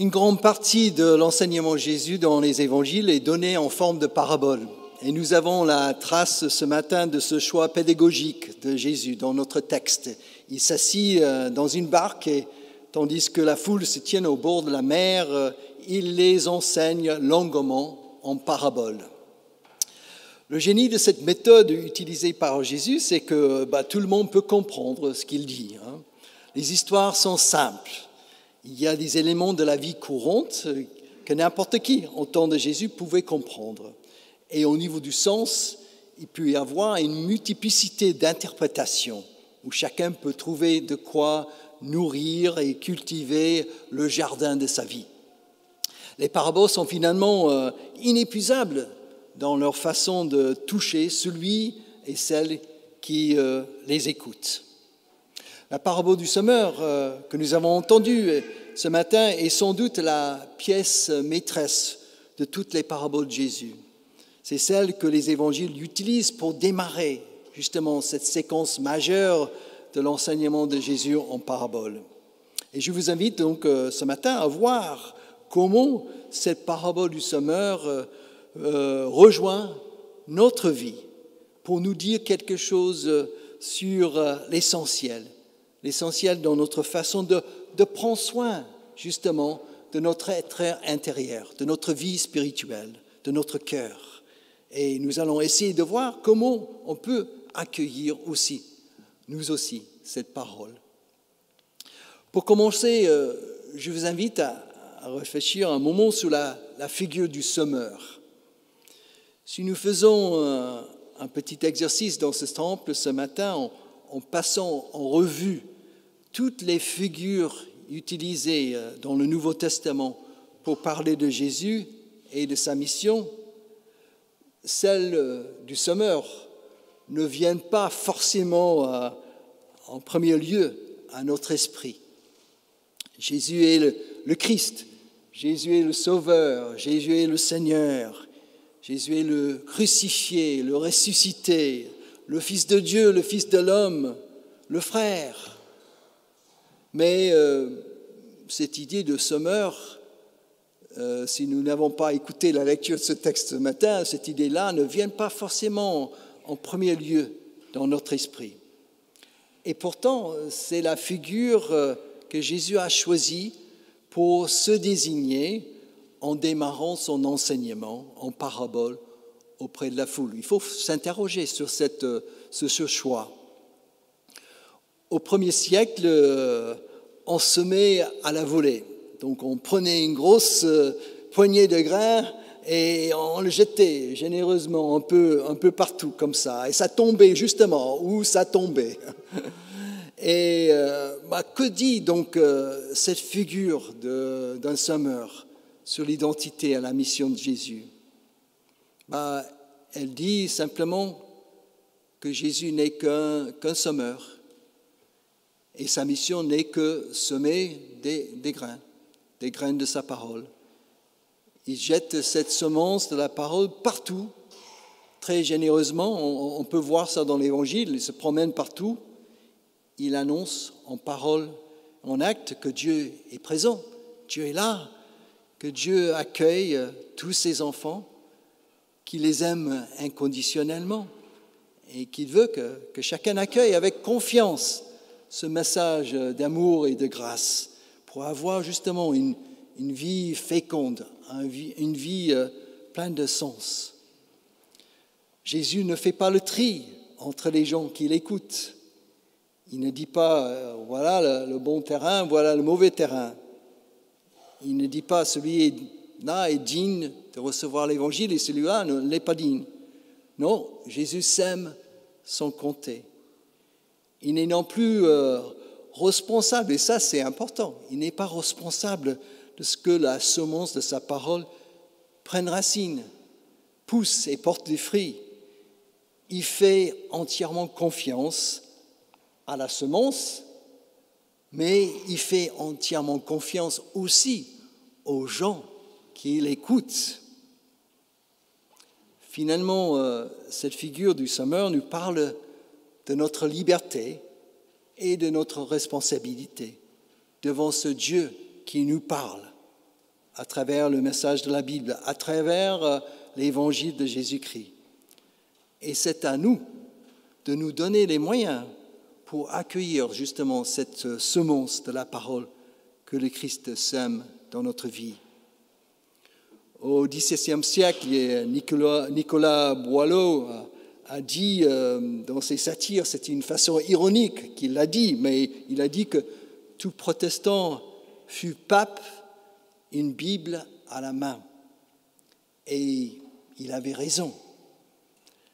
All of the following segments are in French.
Une grande partie de l'enseignement de Jésus dans les évangiles est donnée en forme de parabole. Et nous avons la trace ce matin de ce choix pédagogique de Jésus dans notre texte. Il s'assit dans une barque et tandis que la foule se tient au bord de la mer, il les enseigne longuement en parabole. Le génie de cette méthode utilisée par Jésus, c'est que tout le monde peut comprendre ce qu'il dit. Les histoires sont simples. Il y a des éléments de la vie courante que n'importe qui, en temps de Jésus, pouvait comprendre. Et au niveau du sens, il peut y avoir une multiplicité d'interprétations où chacun peut trouver de quoi nourrir et cultiver le jardin de sa vie. Les paraboles sont finalement inépuisables dans leur façon de toucher celui et celle qui les écoutent. La parabole du semeur que nous avons entendue ce matin est sans doute la pièce maîtresse de toutes les paraboles de Jésus. C'est celle que les évangiles utilisent pour démarrer justement cette séquence majeure de l'enseignement de Jésus en parabole. Et je vous invite donc ce matin à voir comment cette parabole du semeur rejoint notre vie pour nous dire quelque chose sur l'essentiel dans notre façon de prendre soin justement de notre être intérieur, de notre vie spirituelle, de notre cœur. Et nous allons essayer de voir comment on peut accueillir aussi, nous aussi, cette parole. Pour commencer, je vous invite à réfléchir un moment sur la figure du semeur. Si nous faisons un petit exercice dans ce temple ce matin, en passant en revue toutes les figures utilisées dans le Nouveau Testament pour parler de Jésus et de sa mission, celles du semeur ne viennent pas forcément en premier lieu à notre esprit. Jésus est le Christ, Jésus est le Sauveur, Jésus est le Seigneur, Jésus est le crucifié, le ressuscité, le Fils de Dieu, le Fils de l'homme, le frère. Mais cette idée de semeur, si nous n'avons pas écouté la lecture de ce texte ce matin, cette idée-là ne vient pas forcément en premier lieu dans notre esprit. Et pourtant, c'est la figure que Jésus a choisie pour se désigner en démarrant son enseignement en parabole auprès de la foule. Il faut s'interroger sur ce choix. Au 1er siècle, on semait à la volée. Donc on prenait une grosse poignée de grains et on le jetait généreusement un peu partout comme ça. Et ça tombait justement où ça tombait. Et que dit donc cette figure d'un semeur sur l'identité et la mission de Jésus? Elle dit simplement que Jésus n'est qu'un semeur et sa mission n'est que semer des grains de sa parole. Il jette cette semence de la parole partout, très généreusement. On peut voir ça dans l'Évangile, il se promène partout. Il annonce en parole, en acte que Dieu est présent, Dieu est là, que Dieu accueille tous ses enfants, qu'il les aime inconditionnellement et qu'il veut que chacun accueille avec confiance ce message d'amour et de grâce pour avoir justement une vie féconde, une vie pleine de sens. Jésus ne fait pas le tri entre les gens qui l'écoutent. Il ne dit pas voilà le bon terrain, voilà le mauvais terrain. Il ne dit pas celui-là est digne de recevoir l'évangile et celui-là ne l'est pas digne. Non, Jésus sème sans compter. Il n'est non plus responsable, et ça c'est important, il n'est pas responsable de ce que la semence de sa parole prenne racine, pousse et porte des fruits. Il fait entièrement confiance à la semence, mais il fait entièrement confiance aussi aux gens qui l'écoutent. Finalement, cette figure du semeur nous parle de notre liberté et de notre responsabilité devant ce Dieu qui nous parle à travers le message de la Bible, à travers l'évangile de Jésus-Christ. Et c'est à nous de nous donner les moyens pour accueillir justement cette semence de la parole que le Christ sème dans notre vie. Au XVIIe siècle, Nicolas Boileau a dit dans ses satires, c'est une façon ironique qu'il l'a dit, mais il a dit que tout protestant fut pape, une Bible à la main. Et il avait raison.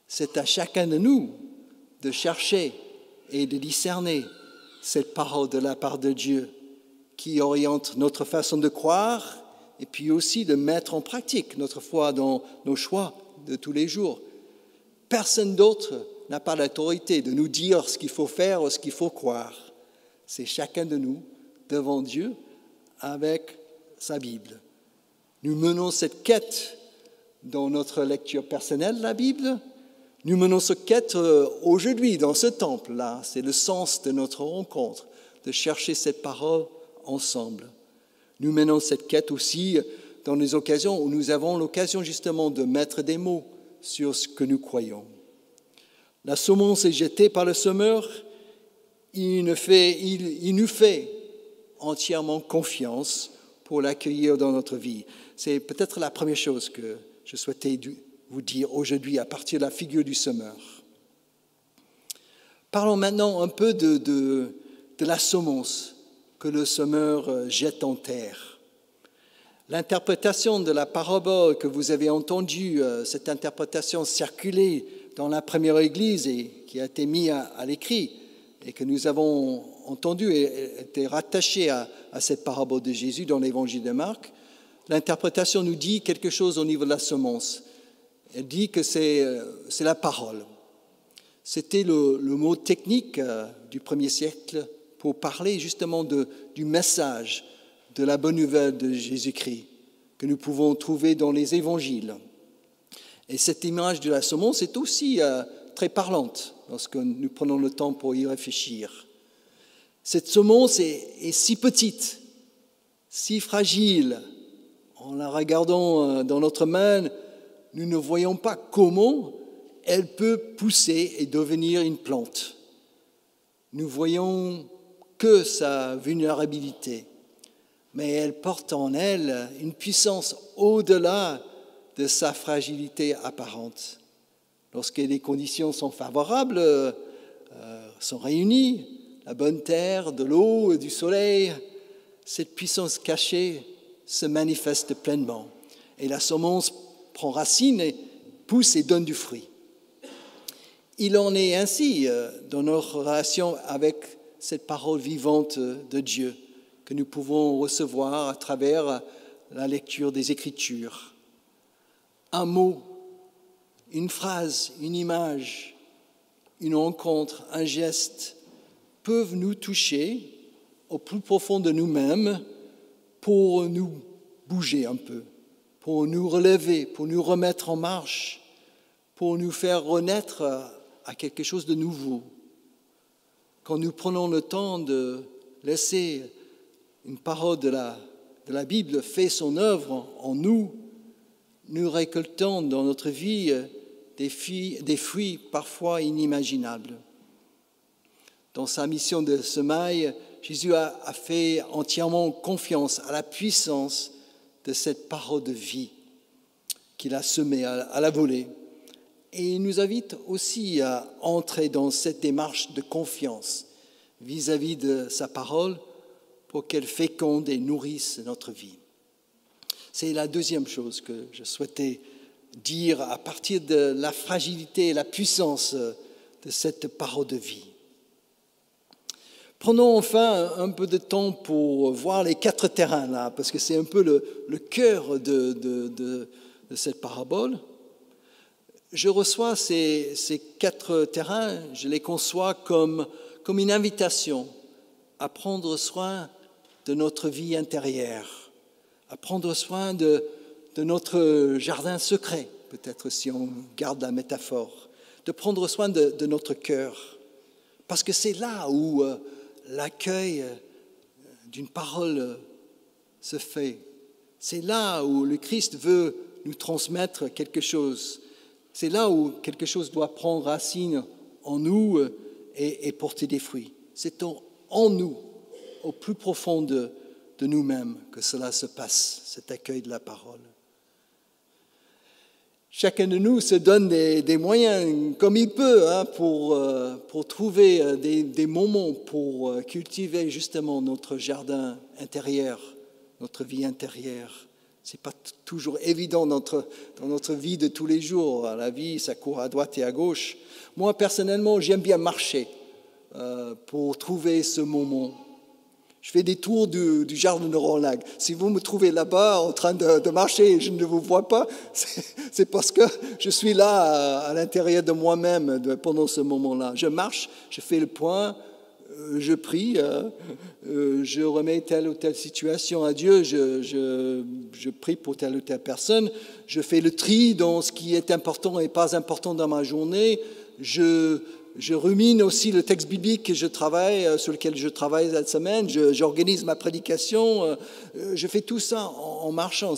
C'est à chacun de nous de chercher et de discerner cette parole de la part de Dieu qui oriente notre façon de croire et puis aussi de mettre en pratique notre foi dans nos choix de tous les jours. Personne d'autre n'a pas l'autorité de nous dire ce qu'il faut faire ou ce qu'il faut croire. C'est chacun de nous devant Dieu avec sa Bible. Nous menons cette quête dans notre lecture personnelle de la Bible. Nous menons cette quête aujourd'hui dans ce temple-là. C'est le sens de notre rencontre, de chercher cette parole ensemble. Nous menons cette quête aussi dans les occasions où nous avons l'occasion justement de mettre des mots sur ce que nous croyons. La semence est jetée par le semeur, il nous fait entièrement confiance pour l'accueillir dans notre vie. C'est peut-être la première chose que je souhaitais vous dire aujourd'hui à partir de la figure du semeur. Parlons maintenant un peu de la semence que le semeur jette en terre. L'interprétation de la parabole que vous avez entendue, cette interprétation circulée dans la première Église et qui a été mise à l'écrit et que nous avons entendue et était rattachée à cette parabole de Jésus dans l'Évangile de Marc, l'interprétation nous dit quelque chose au niveau de la semence. Elle dit que c'est la parole. C'était le mot technique du 1er siècle pour parler justement du message de la bonne nouvelle de Jésus-Christ que nous pouvons trouver dans les évangiles. Et cette image de la semence est aussi très parlante lorsque nous prenons le temps pour y réfléchir. Cette semence est si petite, si fragile. En la regardant dans notre main, nous ne voyons pas comment elle peut pousser et devenir une plante. Nous voyons que sa vulnérabilité, mais elle porte en elle une puissance au-delà de sa fragilité apparente. Lorsque les conditions sont favorables, sont réunies, la bonne terre, de l'eau, du soleil, cette puissance cachée se manifeste pleinement. Et la semence prend racine, et pousse et donne du fruit. Il en est ainsi dans notre relation avec cette parole vivante de Dieu que nous pouvons recevoir à travers la lecture des Écritures. Un mot, une phrase, une image, une rencontre, un geste peuvent nous toucher au plus profond de nous-mêmes pour nous bouger un peu, pour nous relever, pour nous remettre en marche, pour nous faire renaître à quelque chose de nouveau. Quand nous prenons le temps de laisser une parole de la Bible faire son œuvre en nous, nous récoltons dans notre vie des fruits parfois inimaginables. Dans sa mission de semaille, Jésus a fait entièrement confiance à la puissance de cette parole de vie qu'il a semée à la volée. Et il nous invite aussi à entrer dans cette démarche de confiance vis-à-vis de sa parole pour qu'elle féconde et nourrisse notre vie. C'est la deuxième chose que je souhaitais dire à partir de la fragilité et la puissance de cette parole de vie. Prenons enfin un peu de temps pour voir les 4 terrains là, parce que c'est un peu le cœur de cette parabole. Je reçois ces 4 terrains, je les conçois comme une invitation à prendre soin de notre vie intérieure, à prendre soin de notre jardin secret, peut-être si on garde la métaphore, de prendre soin de notre cœur, parce que c'est là où l'accueil d'une parole se fait, C'est là où le Christ veut nous transmettre quelque chose. C'est là où quelque chose doit prendre racine en nous et porter des fruits. C'est en nous, au plus profond de nous-mêmes, que cela se passe, cet accueil de la parole. Chacun de nous se donne des moyens comme il peut pour trouver des moments pour cultiver justement notre jardin intérieur, notre vie intérieure. Ce n'est pas toujours évident dans notre vie de tous les jours. La vie, ça court à droite et à gauche. Moi, personnellement, j'aime bien marcher pour trouver ce moment. Je fais des tours du jardin de Roland. Si vous me trouvez là-bas en train de marcher et je ne vous vois pas, c'est parce que je suis là à l'intérieur de moi-même pendant ce moment-là. Je marche, je fais le point, je prie, je remets telle ou telle situation à Dieu, je prie pour telle ou telle personne, je fais le tri dans ce qui est important et pas important dans ma journée, je rumine aussi le texte biblique sur lequel je travaille cette semaine, j'organise ma prédication, je fais tout ça en marchant.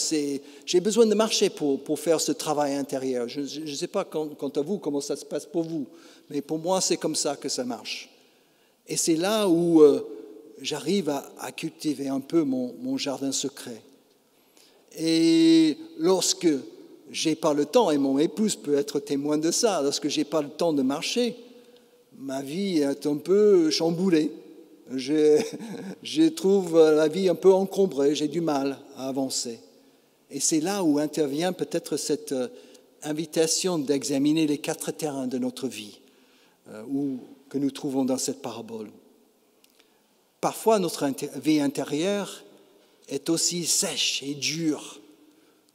J'ai besoin de marcher pour faire ce travail intérieur. Je ne sais pas quant à vous comment ça se passe pour vous, mais pour moi c'est comme ça que ça marche. Et c'est là où j'arrive à cultiver un peu mon jardin secret. Et lorsque j'ai pas le temps, et mon épouse peut être témoin de ça, lorsque j'ai pas le temps de marcher, ma vie est un peu chamboulée. Je trouve la vie un peu encombrée, j'ai du mal à avancer. Et c'est là où intervient peut-être cette invitation d'examiner les 4 terrains de notre vie, que nous trouvons dans cette parabole. Parfois, notre vie intérieure est aussi sèche et dure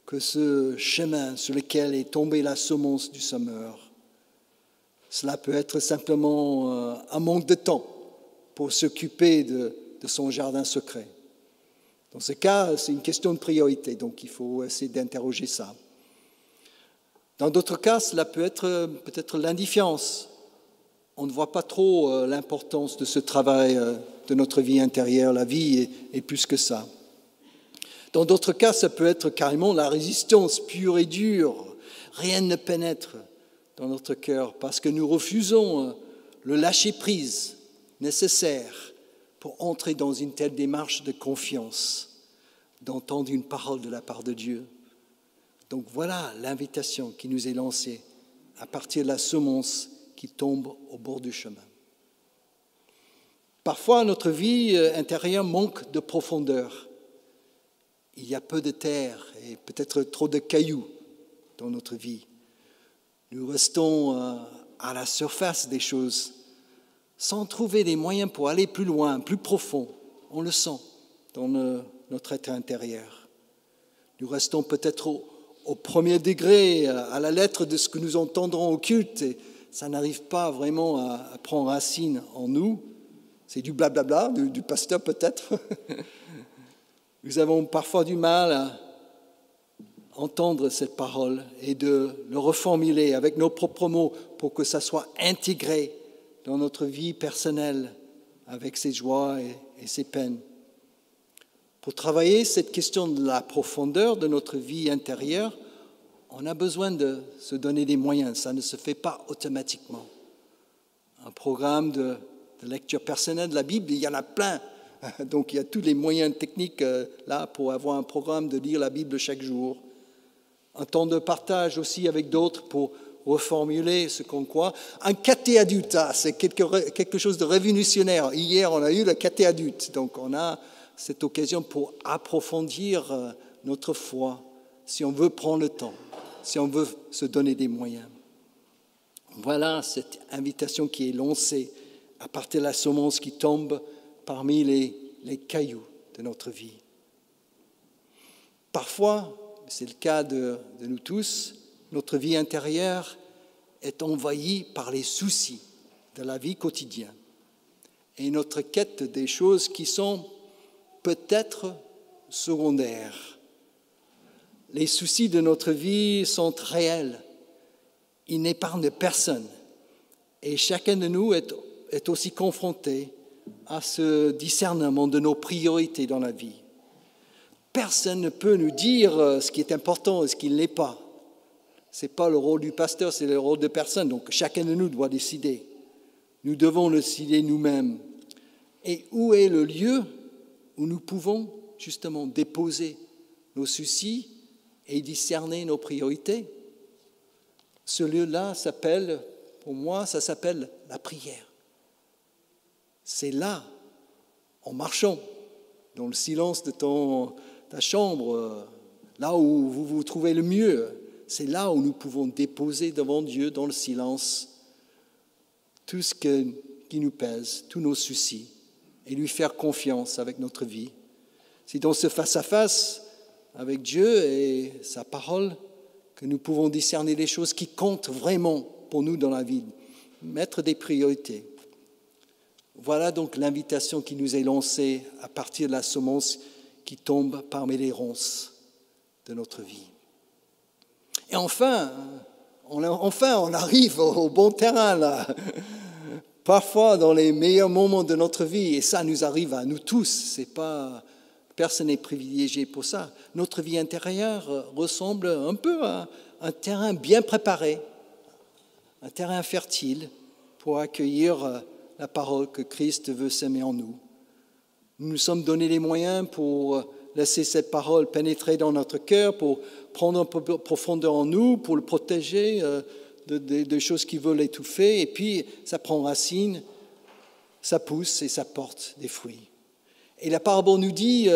que ce chemin sur lequel est tombée la semence du semeur. Cela peut être simplement un manque de temps pour s'occuper de son jardin secret. Dans ce cas, c'est une question de priorité, donc il faut essayer d'interroger ça. Dans d'autres cas, cela peut être peut-être l'indifférence. On ne voit pas trop l'importance de ce travail de notre vie intérieure. La vie est plus que ça. Dans d'autres cas, ça peut être carrément la résistance pure et dure. Rien ne pénètre dans notre cœur parce que nous refusons le lâcher-prise nécessaire pour entrer dans une telle démarche de confiance, d'entendre une parole de la part de Dieu. Donc voilà l'invitation qui nous est lancée à partir de la semence qui tombe au bord du chemin. Parfois, notre vie intérieure manque de profondeur. Il y a peu de terre et peut-être trop de cailloux dans notre vie. Nous restons à la surface des choses sans trouver les moyens pour aller plus loin, plus profond. On le sent dans notre être intérieur. Nous restons peut-être au premier degré, à la lettre de ce que nous entendrons au culte, et ça n'arrive pas vraiment à prendre racine en nous. C'est du blablabla, du pasteur peut-être. Nous avons parfois du mal à entendre cette parole et de le reformuler avec nos propres mots pour que ça soit intégré dans notre vie personnelle avec ses joies et ses peines. Pour travailler cette question de la profondeur de notre vie intérieure, on a besoin de se donner des moyens. Ça ne se fait pas automatiquement. Un programme de lecture personnelle de la Bible, il y en a plein. Donc il y a tous les moyens techniques là pour avoir un programme de lire la Bible chaque jour. Un temps de partage aussi avec d'autres pour reformuler ce qu'on croit. Un catéadulte, c'est quelque chose de révolutionnaire. Hier, on a eu le catéadulte. Donc on a cette occasion pour approfondir notre foi, si on veut prendre le temps, si on veut se donner des moyens. Voilà cette invitation qui est lancée à partir de la semence qui tombe parmi les cailloux de notre vie. Parfois, c'est le cas de nous tous, notre vie intérieure est envahie par les soucis de la vie quotidienne et notre quête des choses qui sont peut-être secondaires. Les soucis de notre vie sont réels, ils n'épargnent personne et chacun de nous est aussi confronté à ce discernement de nos priorités dans la vie. personne ne peut nous dire ce qui est important et ce qui ne l'est pas. Ce n'est pas le rôle du pasteur, c'est le rôle de personne. Donc chacun de nous doit décider. Nous devons le décider nous-mêmes. Et où est le lieu où nous pouvons justement déposer nos soucis et discerner nos priorités? Ce lieu-là s'appelle, pour moi, ça s'appelle la prière. C'est là, en marchant, dans le silence de ta chambre, là où vous vous trouvez le mieux, c'est là où nous pouvons déposer devant Dieu, dans le silence, tout ce qui nous pèse, tous nos soucis, et lui faire confiance avec notre vie. C'est dans ce face-à-face avec Dieu et sa parole que nous pouvons discerner les choses qui comptent vraiment pour nous dans la vie, mettre des priorités. Voilà donc l'invitation qui nous est lancée à partir de la semence qui tombe parmi les ronces de notre vie. Et enfin, on arrive au bon terrain là. Parfois dans les meilleurs moments de notre vie, et ça nous arrive à nous tous, personne n'est privilégié pour ça. Notre vie intérieure ressemble un peu à un terrain bien préparé, un terrain fertile pour accueillir la parole que Christ veut semer en nous. Nous nous sommes donné les moyens pour laisser cette parole pénétrer dans notre cœur, pour prendre un peu de profondeur en nous, pour le protéger de choses qui veulent l'étouffer. Et puis, ça prend racine, ça pousse et ça porte des fruits. Et la parabole nous dit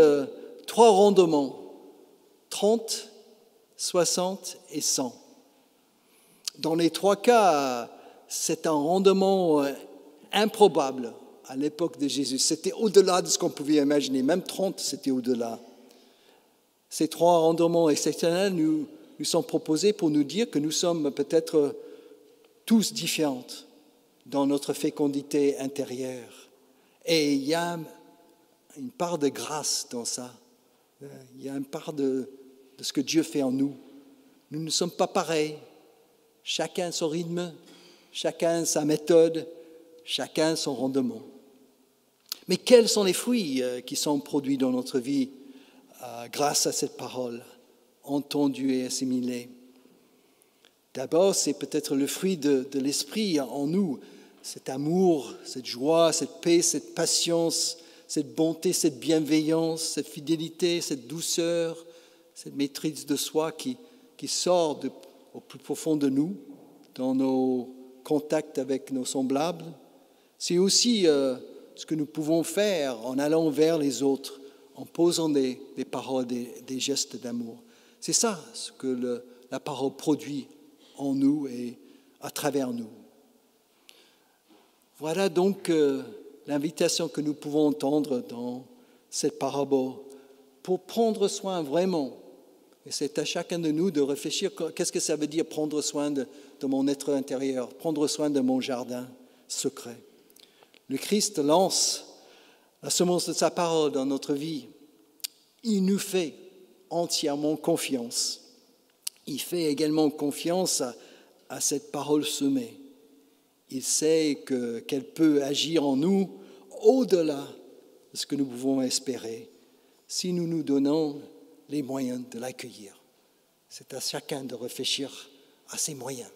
3 rendements, 30, 60 et 100. Dans les 3 cas, c'est un rendement improbable à l'époque de Jésus. C'était au-delà de ce qu'on pouvait imaginer. Même 30, c'était au-delà. Ces 3 rendements exceptionnels nous sont proposés pour nous dire que nous sommes peut-être tous différents dans notre fécondité intérieure. Et il y a une part de grâce dans ça. Il y a une part de ce que Dieu fait en nous. Nous ne sommes pas pareils. Chacun son rythme, chacun sa méthode, chacun son rendement. Mais quels sont les fruits qui sont produits dans notre vie grâce à cette parole entendue et assimilée? D'abord, c'est peut-être le fruit de l'esprit en nous, cet amour, cette joie, cette paix, cette patience, cette bonté, cette bienveillance, cette fidélité, cette douceur, cette maîtrise de soi qui sort au plus profond de nous, dans nos contacts avec nos semblables. C'est aussi ce que nous pouvons faire en allant vers les autres, en posant des paroles, des gestes d'amour. C'est ça ce que la parole produit en nous et à travers nous. Voilà donc l'invitation que nous pouvons entendre dans cette parabole pour prendre soin vraiment. Et c'est à chacun de nous de réfléchir qu'est-ce que ça veut dire prendre soin de mon être intérieur, prendre soin de mon jardin secret. Le Christ lance la semence de sa parole dans notre vie. Il nous fait entièrement confiance. Il fait également confiance à cette parole semée. Il sait qu'elle peut agir en nous au-delà de ce que nous pouvons espérer si nous nous donnons les moyens de l'accueillir. C'est à chacun de réfléchir à ses moyens.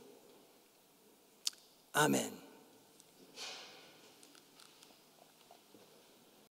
Amen.